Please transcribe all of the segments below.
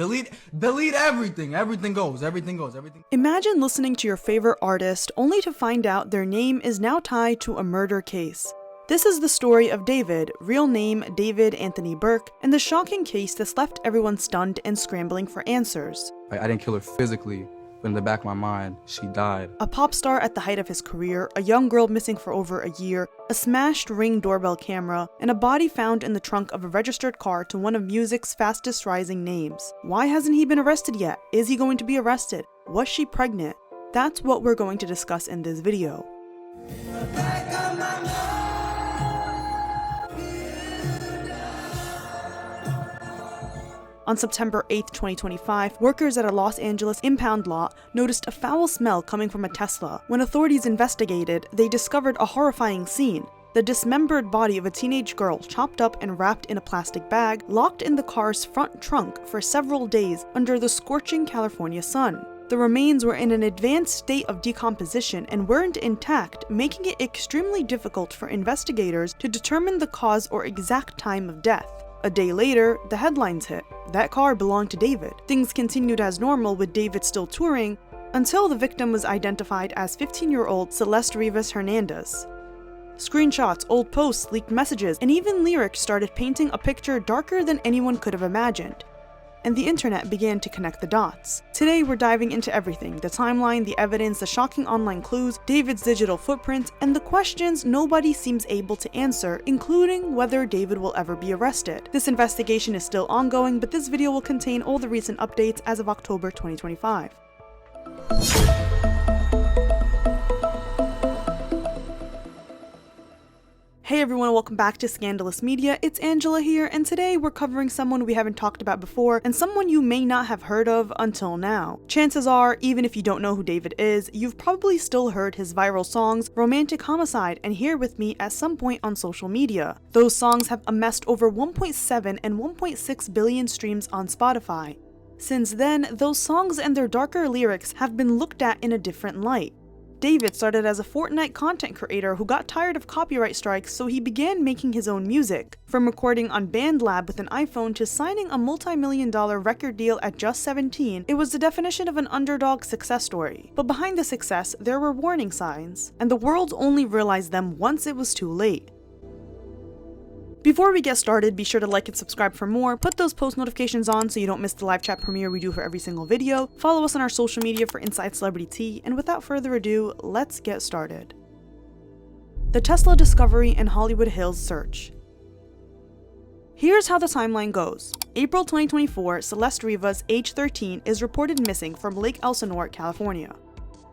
Delete everything. Everything goes. Imagine listening to your favorite artist only to find out their name is now tied to a murder case. This is the story of David, real name David Anthony Burke, and the shocking case that's left everyone stunned and scrambling for answers. I didn't kill her physically, but in the back of my mind, she died. A pop star at the height of his career, a young girl missing for over a year, a smashed Ring doorbell camera, and a body found in the trunk of a registered car to one of music's fastest rising names. Why hasn't he been arrested yet? Is he going to be arrested? Was she pregnant? That's what we're going to discuss in this video. On September 8, 2025, workers at a Los Angeles impound lot noticed a foul smell coming from a Tesla. When authorities investigated, they discovered a horrifying scene. The dismembered body of a teenage girl chopped up and wrapped in a plastic bag, locked in the car's front trunk for several days under the scorching California sun. The remains were in an advanced state of decomposition and weren't intact, making it extremely difficult for investigators to determine the cause or exact time of death. A day later, the headlines hit. That car belonged to David. Things continued as normal with David still touring, until the victim was identified as 15-year-old Celeste Rivas Hernandez. Screenshots, old posts, leaked messages, and even lyrics started painting a picture darker than anyone could have imagined. And the internet began to connect the dots. Today we're diving into everything: the timeline, the evidence, the shocking online clues, David's digital footprint, and the questions nobody seems able to answer, including whether David will ever be arrested. This investigation is still ongoing, but this video will contain all the recent updates as of October 2025. Hey everyone, welcome back to Scandalous Media. It's Angela here, and today we're covering someone we haven't talked about before and someone you may not have heard of until now. Chances are, even if you don't know who David is, you've probably still heard his viral songs Romantic Homicide and Here With Me at some point on social media. Those songs have amassed over 1.7 and 1.6 billion streams on Spotify. Since then, those songs and their darker lyrics have been looked at in a different light. David started as a Fortnite content creator who got tired of copyright strikes, so he began making his own music. From recording on BandLab with an iPhone to signing a multi-million-dollar record deal at just 17, it was the definition of an underdog success story. But behind the success, there were warning signs, and the world only realized them once it was too late. Before we get started, be sure to like and subscribe for more, put those post notifications on so you don't miss the live chat premiere we do for every single video, follow us on our social media for Inside Celebrity Tea, and without further ado, let's get started. The Tesla discovery and Hollywood Hills search. Here's how the timeline goes. April 2024, Celeste Rivas, age 13, is reported missing from Lake Elsinore, California.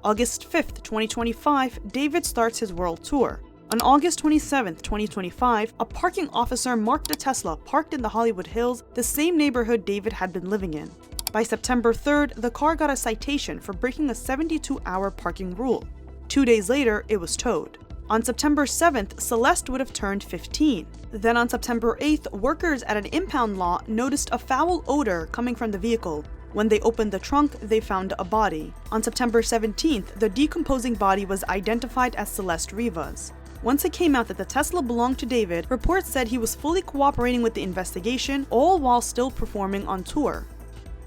August 5th, 2025, David starts his world tour. On August 27, 2025, a parking officer marked a Tesla parked in the Hollywood Hills, the same neighborhood David had been living in. By September 3rd, the car got a citation for breaking a 72-hour parking rule. 2 days later, it was towed. On September 7th, Celeste would have turned 15. Then on September 8th, workers at an impound lot noticed a foul odor coming from the vehicle. When they opened the trunk, they found a body. On September 17th, the decomposing body was identified as Celeste Rivas. Once it came out that the Tesla belonged to David, reports said he was fully cooperating with the investigation, all while still performing on tour.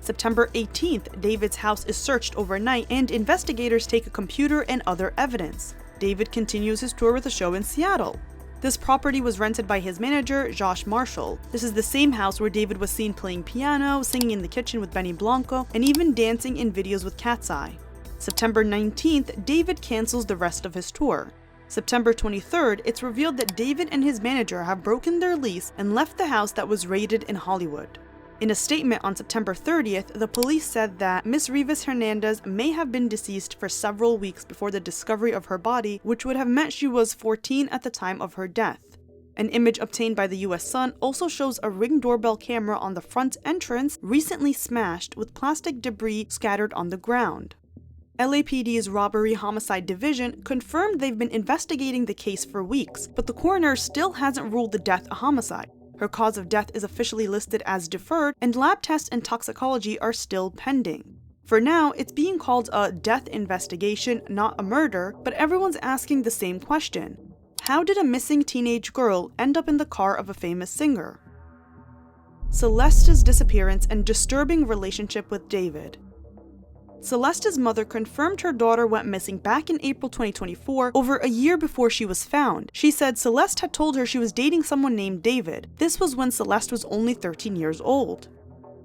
September 18th, David's house is searched overnight and investigators take a computer and other evidence. David continues his tour with a show in Seattle. This property was rented by his manager, Josh Marshall. This is the same house where David was seen playing piano, singing in the kitchen with Benny Blanco, and even dancing in videos with Cat's Eye. September 19th, David cancels the rest of his tour. September 23rd, it's revealed that David and his manager have broken their lease and left the house that was raided in Hollywood. In a statement on September 30th, the police said that Ms. Rivas Hernandez may have been deceased for several weeks before the discovery of her body, which would have meant she was 14 at the time of her death. An image obtained by the US Sun also shows a Ring doorbell camera on the front entrance recently smashed with plastic debris scattered on the ground. LAPD's Robbery Homicide Division confirmed they've been investigating the case for weeks, but the coroner still hasn't ruled the death a homicide. Her cause of death is officially listed as deferred, and lab tests and toxicology are still pending. For now, it's being called a death investigation, not a murder, but everyone's asking the same question. How did a missing teenage girl end up in the car of a famous singer? Celeste's disappearance and disturbing relationship with David. Celeste's mother confirmed her daughter went missing back in April 2024, over a year before she was found. She said Celeste had told her she was dating someone named David. This was when Celeste was only 13 years old.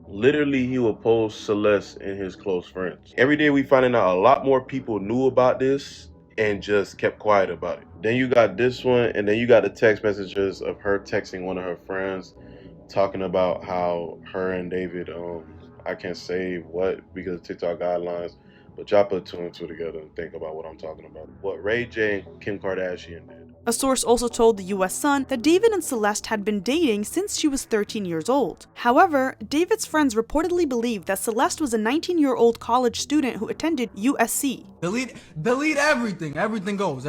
Literally, he would post Celeste and his close friends. Every day we finding out a lot more people knew about this and just kept quiet about it. Then you got this one, and then you got the text messages of her texting one of her friends talking about how her and David, I can't say what because of TikTok guidelines, but y'all put two and two together and think about what I'm talking about. What Ray J and Kim Kardashian did. A source also told the US Sun that David and Celeste had been dating since she was 13 years old. However, David's friends reportedly believed that Celeste was a 19-year-old college student who attended USC. Delete everything. Everything goes.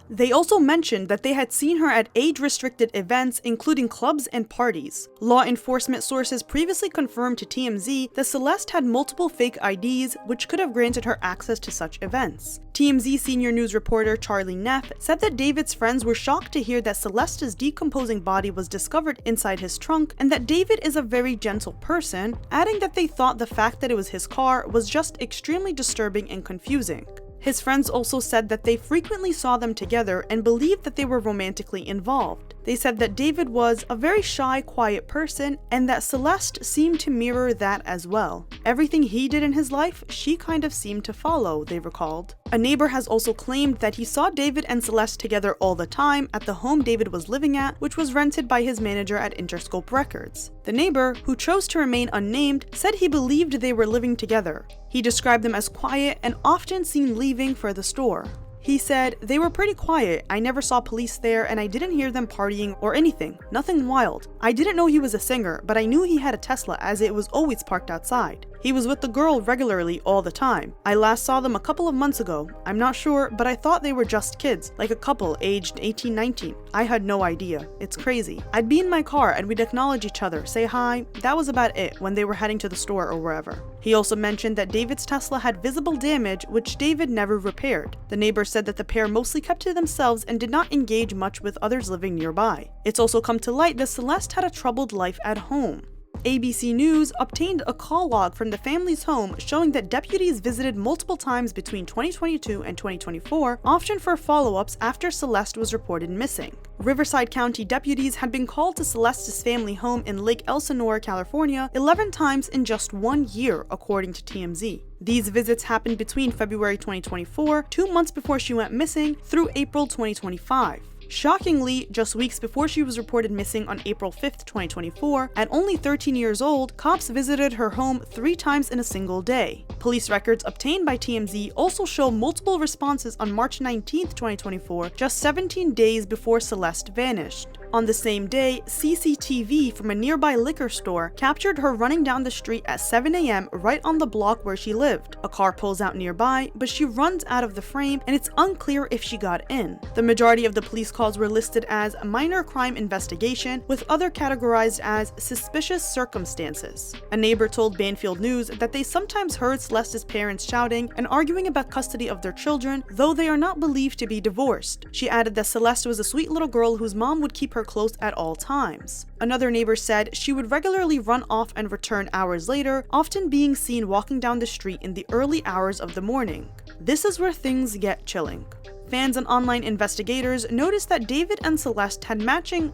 They also mentioned that they had seen her at age-restricted events, including clubs and parties. Law enforcement sources previously confirmed to TMZ that Celeste had multiple fake IDs, which could have granted her access to such events. TMZ senior news reporter Charlie Neff said that David's friends were shocked to hear that Celeste's decomposing body was discovered inside his trunk, and that David is a very gentle person, adding that they thought the fact that it was his car was just extremely disturbing and confusing. His friends also said that they frequently saw them together and believed that they were romantically involved. They said that David was a very shy, quiet person, and that Celeste seemed to mirror that as well. Everything he did in his life, she kind of seemed to follow, they recalled. A neighbor has also claimed that he saw David and Celeste together all the time at the home David was living at, which was rented by his manager at Interscope Records. The neighbor, who chose to remain unnamed, said he believed they were living together. He described them as quiet and often seen leaving for the store. He said, "They were pretty quiet. I never saw police there and I didn't hear them partying or anything. Nothing wild. I didn't know he was a singer, but I knew he had a Tesla as it was always parked outside. He was with the girl regularly all the time. I last saw them a couple of months ago. I'm not sure, but I thought they were just kids, like a couple aged 18, 19. I had no idea. It's crazy. I'd be in my car and we'd acknowledge each other, say hi. That was about it when they were heading to the store or wherever." He also mentioned that David's Tesla had visible damage, which David never repaired. The neighbor said that the pair mostly kept to themselves and did not engage much with others living nearby. It's also come to light that Celeste had a troubled life at home. ABC News obtained a call log from the family's home showing that deputies visited multiple times between 2022 and 2024, often for follow-ups after Celeste was reported missing. Riverside County deputies had been called to Celeste's family home in Lake Elsinore, California, 11 times in just 1 year, according to TMZ. These visits happened between February 2024, 2 months before she went missing, through April 2025. Shockingly, just weeks before she was reported missing on April 5th, 2024, at only 13 years old, cops visited her home 3 times in a single day. Police records obtained by TMZ also show multiple responses on March 19th, 2024, just 17 days before Celeste vanished. On the same day, CCTV from a nearby liquor store captured her running down the street at 7 a.m. right on the block where she lived. A car pulls out nearby, but she runs out of the frame and it's unclear if she got in. The majority of the police calls were listed as a minor crime investigation, with other categorized as suspicious circumstances. A neighbor told Banfield News that they sometimes heard Celeste's parents shouting and arguing about custody of their children, though they are not believed to be divorced. She added that Celeste was a sweet little girl whose mom would keep her close at all times. Another neighbor said she would regularly run off and return hours later, often being seen walking down the street in the early hours of the morning. This is where things get chilling. Fans and online investigators noticed that David and Celeste had matching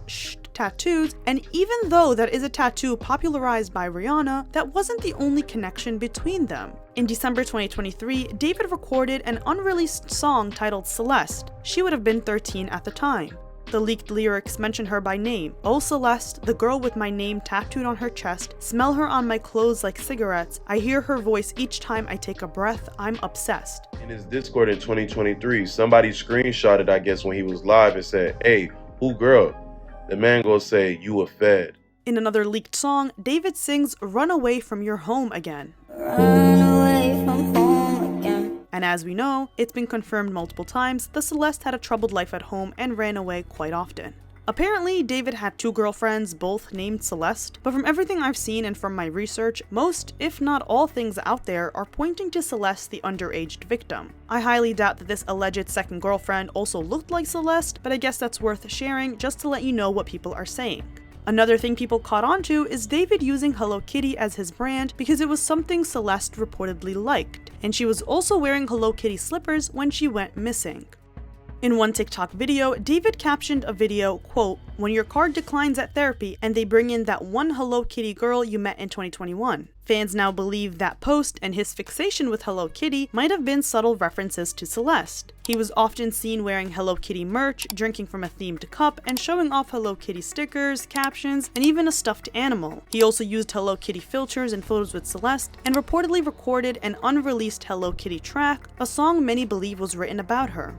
tattoos, and even though that is a tattoo popularized by Rihanna, that wasn't the only connection between them. In December 2023, David recorded an unreleased song titled Celeste. She would have been 13 at the time. The leaked lyrics mention her by name. "Oh Celeste, the girl with my name tattooed on her chest. Smell her on my clothes like cigarettes. I hear her voice each time I take a breath. I'm obsessed." In his Discord in 2023, somebody screenshotted, I guess, when he was live and said, "Hey, who girl?" The man goes say, "You a fed." In another leaked song, David sings "Run Away From Your Home Again." Run away from home again. And as we know, it's been confirmed multiple times that Celeste had a troubled life at home and ran away quite often. Apparently, David had 2 girlfriends, both named Celeste, but from everything I've seen and from my research, most, if not all things out there are pointing to Celeste, the underaged victim. I highly doubt that this alleged second girlfriend also looked like Celeste, but I guess that's worth sharing just to let you know what people are saying. Another thing people caught on to is David using Hello Kitty as his brand because it was something Celeste reportedly liked, and she was also wearing Hello Kitty slippers when she went missing. In one TikTok video, David captioned a video, quote, "When your card declines at therapy and they bring in that one Hello Kitty girl you met in 2021. Fans now believe that post and his fixation with Hello Kitty might have been subtle references to Celeste. He was often seen wearing Hello Kitty merch, drinking from a themed cup, and showing off Hello Kitty stickers, captions, and even a stuffed animal. He also used Hello Kitty filters in photos with Celeste, and reportedly recorded an unreleased Hello Kitty track, a song many believe was written about her.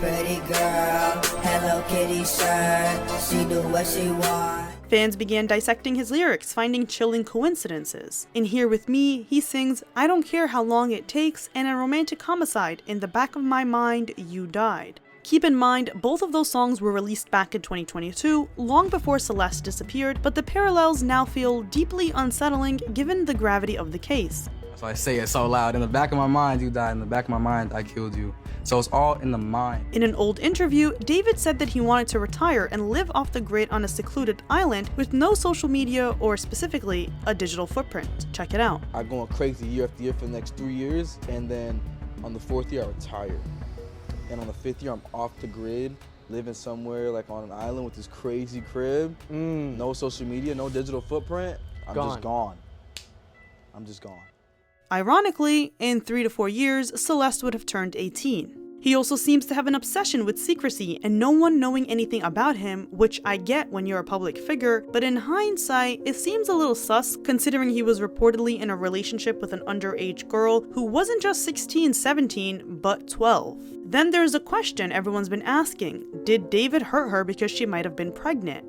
Pretty girl, Hello Kitty shirt, she do what she want. Fans began dissecting his lyrics, finding chilling coincidences. In Here With Me, he sings, "I don't care how long it takes, and a romantic homicide, in the back of my mind, you died." Keep in mind, both of those songs were released back in 2022, long before Celeste disappeared, but the parallels now feel deeply unsettling given the gravity of the case. So I say it so loud. In the back of my mind, you died. In the back of my mind, I killed you. So it's all in the mind. In an old interview, David said that he wanted to retire and live off the grid on a secluded island with no social media or specifically a digital footprint. Check it out. I'm going crazy year after year for the next 3 years, and then on the 4th year I retire. And on the 5th year I'm off the grid, living somewhere like on an island with this crazy crib. No social media, no digital footprint. I'm just gone. I'm just gone. Ironically, in 3 to 4 years, Celeste would have turned 18. He also seems to have an obsession with secrecy and no one knowing anything about him, which I get when you're a public figure, but in hindsight, it seems a little sus considering he was reportedly in a relationship with an underage girl who wasn't just 16, 17, but 12. Then there's a question everyone's been asking: did David hurt her because she might have been pregnant?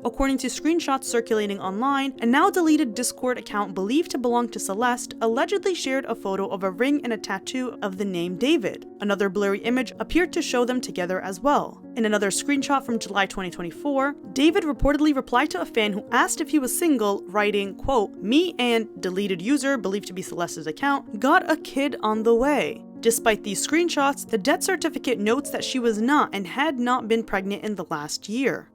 According to screenshots circulating online, a now deleted Discord account believed to belong to Celeste allegedly shared a photo of a ring and a tattoo of the name David. Another blurry image appeared to show them together as well. In another screenshot from July 2024, David reportedly replied to a fan who asked if he was single, writing, quote, "Me and deleted user believed to be Celeste's account got a kid on the way." Despite these screenshots, the death certificate notes that she was not and had not been pregnant in the last year.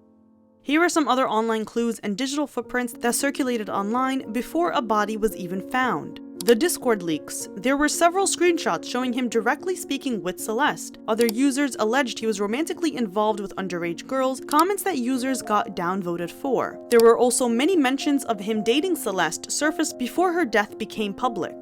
Here are some other online clues and digital footprints that circulated online before a body was even found. The Discord leaks. There were several screenshots showing him directly speaking with Celeste. Other users alleged he was romantically involved with underage girls, comments that users got downvoted for. There were also many mentions of him dating Celeste surfaced before her death became public.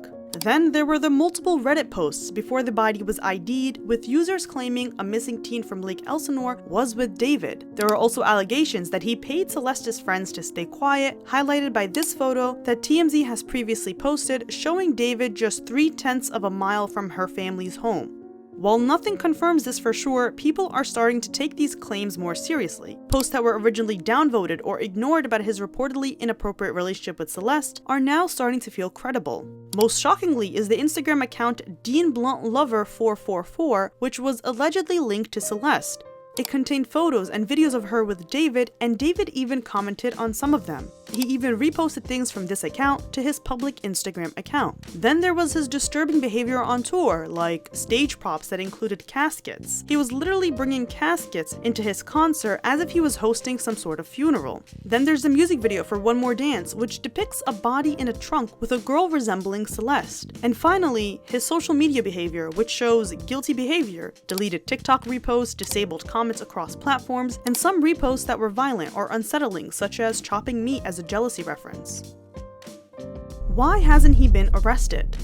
Then there were the multiple Reddit posts before the body was ID'd, with users claiming a missing teen from Lake Elsinore was with David. There are also allegations that he paid Celeste's friends to stay quiet, highlighted by this photo that TMZ has previously posted showing David just 3/10 of a mile from her family's home. While nothing confirms this for sure, people are starting to take these claims more seriously. Posts that were originally downvoted or ignored about his reportedly inappropriate relationship with Celeste are now starting to feel credible. Most shockingly is the Instagram account Dean Blunt Lover 444, which was allegedly linked to Celeste. It contained photos and videos of her with David, and David even commented on some of them. He even reposted things from this account to his public Instagram account. Then there was his disturbing behavior on tour, like stage props that included caskets. He was literally bringing caskets into his concert as if he was hosting some sort of funeral. Then there's the music video for One More Dance, which depicts a body in a trunk with a girl resembling Celeste. And finally, his social media behavior, which shows guilty behavior, deleted TikTok reposts, disabled comments across platforms, and some reposts that were violent or unsettling, such as chopping meat as a jealousy reference. Why hasn't he been arrested?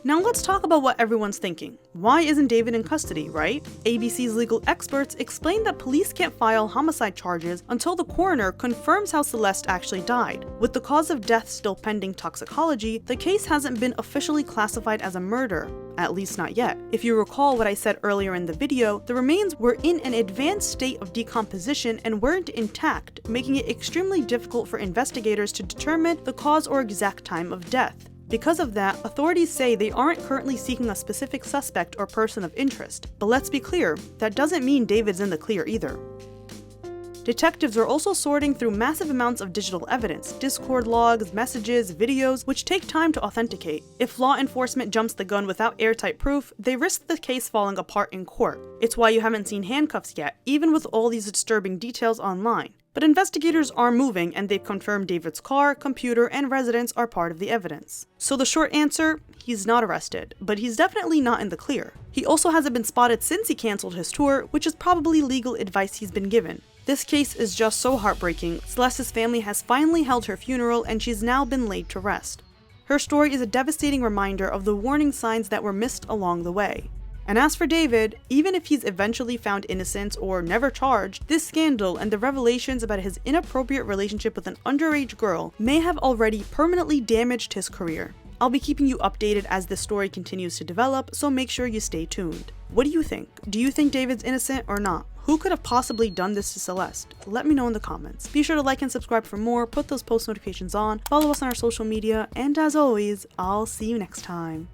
Now let's talk about what everyone's thinking. Why isn't David in custody, right? ABC's legal experts explained that police can't file homicide charges until the coroner confirms how Celeste actually died. With the cause of death still pending toxicology, the case hasn't been officially classified as a murder, at least not yet. If you recall what I said earlier in the video, the remains were in an advanced state of decomposition and weren't intact, making it extremely difficult for investigators to determine the cause or exact time of death. Because of that, authorities say they aren't currently seeking a specific suspect or person of interest. But let's be clear, that doesn't mean David's in the clear either. Detectives are also sorting through massive amounts of digital evidence, Discord logs, messages, videos, which take time to authenticate. If law enforcement jumps the gun without airtight proof, they risk the case falling apart in court. It's why you haven't seen handcuffs yet, even with all these disturbing details online. But investigators are moving, and they've confirmed David's car, computer, and residence are part of the evidence. So the short answer, he's not arrested, but he's definitely not in the clear. He also hasn't been spotted since he canceled his tour, which is probably legal advice he's been given. This case is just so heartbreaking. Celeste's family has finally held her funeral, and she's now been laid to rest. Her story is a devastating reminder of the warning signs that were missed along the way. And as for David, even if he's eventually found innocent or never charged, this scandal and the revelations about his inappropriate relationship with an underage girl may have already permanently damaged his career. I'll be keeping you updated as this story continues to develop, so make sure you stay tuned. What do you think? Do you think David's innocent or not? Who could have possibly done this to Celeste? Let me know in the comments. Be sure to like and subscribe for more, put those post notifications on, follow us on our social media, and as always, I'll see you next time.